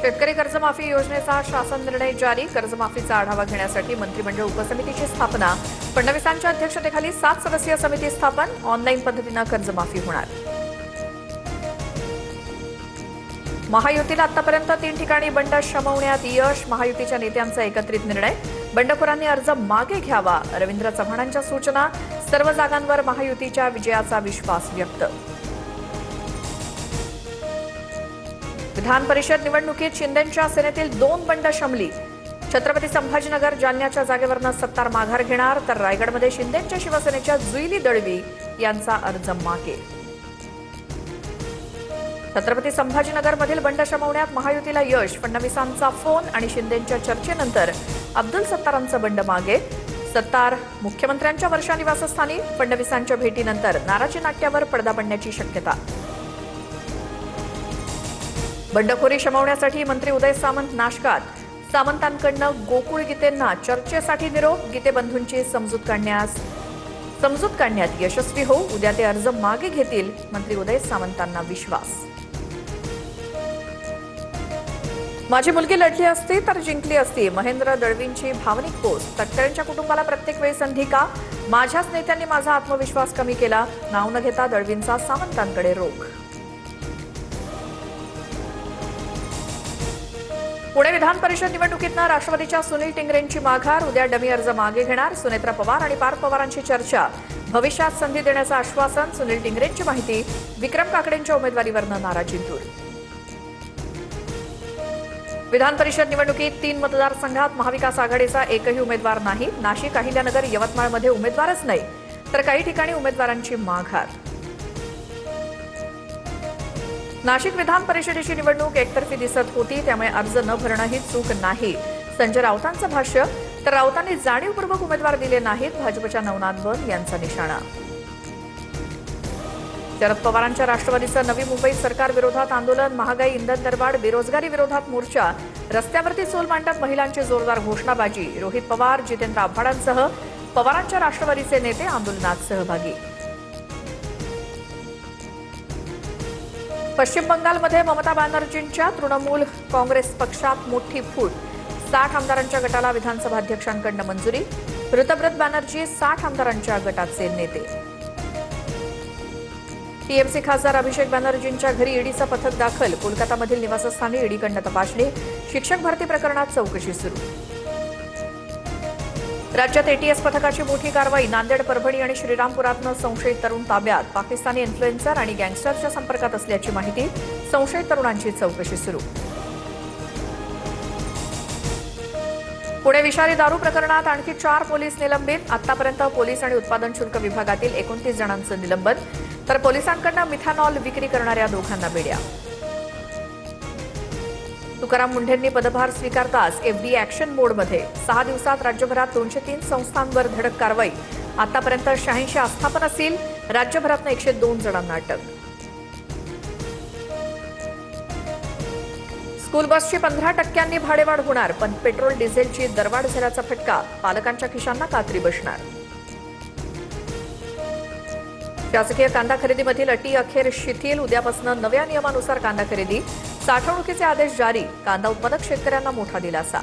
शेतकरी कर्जमाफी योजनेचा शासन निर्णय जारी. कर्जमाफीचा आढावा घेण्यासाठी मंत्रिमंडळ उपसमितीची स्थापना. फडणवीसांच्या अध्यक्षतेखाली 7 सदस्यीय समिती स्थापन. ऑनलाईन पद्धतीने कर्जमाफी होणार. महायुतीला आतापर्यंत 3 ठिकाणी बंड शमवण्यात यश. महायुतीच्या नेत्यांचा एकत्रित निर्णय. बंडखोरांनी अर्ज मागे घ्यावा. रवींद्र चव्हाणांच्या सूचना. सर्व जागांवर महायुतीच्या विजयाचा विश्वास व्यक्त. विधान परिषद निवडणुकीत शिंदेंच्या सेनेतील 2 बंड शमली. छत्रपती संभाजीनगर जालन्याच्या जागेवरनं सत्तार माघार घेणार, तर रायगडमध्ये शिंदेंच्या शिवसेनेच्या जुईली दळवी यांचा अर्ज मागे. छत्रपती संभाजीनगरमधील बंड शमवण्यात महायुतीला यश. फडणवीसांचा फोन आणि शिंदेंच्या चर्चेनंतर अब्दुल सत्तारांचं बंड मागे. सत्तार मुख्यमंत्र्यांच्या वर्षा निवासस्थानी. फडणवीसांच्या भेटीनंतर नाराजी नाट्यावर पडदा पडण्याची शक्यता. बंडखोरी शमवण्यासाठी मंत्री उदय सामंत नाशकात. सामंतांकडनं गोकुळ गीतेंना चर्चेसाठी निरोप. गीते बंधूंची समजूत काढण्यात यशस्वी होऊ. उद्या ते अर्ज मागे घेतील. मंत्री उदय सामंतांना विश्वास. माझी मुलगी लढली असती तर जिंकली असती. महेंद्र दळवींची भावनिक पोस्ट. तटकरेंच्या कुटुंबाला प्रत्येक वेळी संधी का? माझ्याच नेत्यांनी माझा आत्मविश्वास कमी केला. नाव न घेता दळवींचा सामंतांकडे रोख. पुणे विधान परिषद निवडणुकीतनं राष्ट्रवादीच्या सुनील टिंगरेंची माघार. उद्या डमी अर्ज मागे घेणार. सुनेत्रा पवार आणि पार्थ पवारांची चर्चा. भविष्यात संधी देण्याचं आश्वासन. सुनील टिंगरेंची माहिती. विक्रम काकडेंच्या उमेदवारीवरनं नाराजी दूर. विधान परिषद निवडणुकीत 3 मतदारसंघात महाविकास आघाडीचा एकही उमेदवार नाही. नाशिक, अहिल्यानगर, यवतमाळमध्ये उमेदवारच नाही, तर काही ठिकाणी उमेदवारांची माघार. नाशिक विधान परिषदेची निवडणूक एकतर्फी दिसत होती, त्यामुळे अर्ज न भरणं ही चूक नाही. संजय राऊतांचं भाष्य. तर राऊतांनी जाणीवपूर्वक उमेदवार दिले नाहीत. भाजपच्या नवनाथ बन यांचा निशाणा. शरद पवारांच्या राष्ट्रवादीचं नवी मुंबईत सरकार विरोधात आंदोलन. महागाई, इंधन दरवाढ, बेरोजगारी विरोधात मोर्चा. रस्त्यावरती चोल मांडत महिलांची जोरदार घोषणाबाजी. रोहित पवार, जितेंद्र आव्हाडांसह पवारांच्या राष्ट्रवादीचे नेते आंदोलनात सहभागी. पश्चिम बंगालमध्ये ममता बॅनर्जींच्या तृणमूल काँग्रेस पक्षात मोठी फूट. 60 आमदारांच्या गटाला विधानसभा अध्यक्षांकडून मंजुरी. ऋतव्रत बॅनर्जी 60 आमदारांच्या गटाचे नेते. टीएमसी खासदार अभिषेक बॅनर्जींच्या घरी ईडीचं पथक दाखल. कोलकातामधील निवासस्थानी ईडीकडून तपासणी. शिक्षक भरती प्रकरणात चौकशी सुरू. राज्यात एटीएस पथकाची मोठी कारवाई. नांदेड, परभणी आणि श्रीरामपुरातनं संशयित तरुण ताब्यात. पाकिस्तानी इन्फ्लुएन्सर आणि गँगस्टरच्या संपर्कात असल्याची माहिती. संशयित तरुणांची चौकशी सुरू. पुणे विषारी दारू प्रकरणात आणखी 4 पोलीस निलंबित. आतापर्यंत पोलीस आणि उत्पादन शुल्क विभागातील 29 जणांचं निलंबन, तर पोलिसांकडून मिथॅनॉल विक्री करणाऱ्या दोघांना बेड्या. तुकाराम मुंढेंनी पदभार स्वीकारताच एफडी ॲक्शन मोडमध्ये. 6 दिवसात राज्यभरात 203 संस्थांवर धडक कारवाई. आतापर्यंत 86 आस्थापना सील. राज्यभरातनं 102 जणांना अटक. स्कूल बसची 15% भाडेवाढ होणार, पण पेट्रोल डिझेलची दरवाढ झाल्याचा फटका. पालकांच्या खिशांना कात्री बसणार. शासकीय कांदा खरेदीमधील अटी अखेर शिथिल. उद्यापासून नव्या नियमानुसार कांदा खरेदी. साठवणुकीचे आदेश जारी. कांदा उत्पादक शेतकऱ्यांना मोठा दिलासा.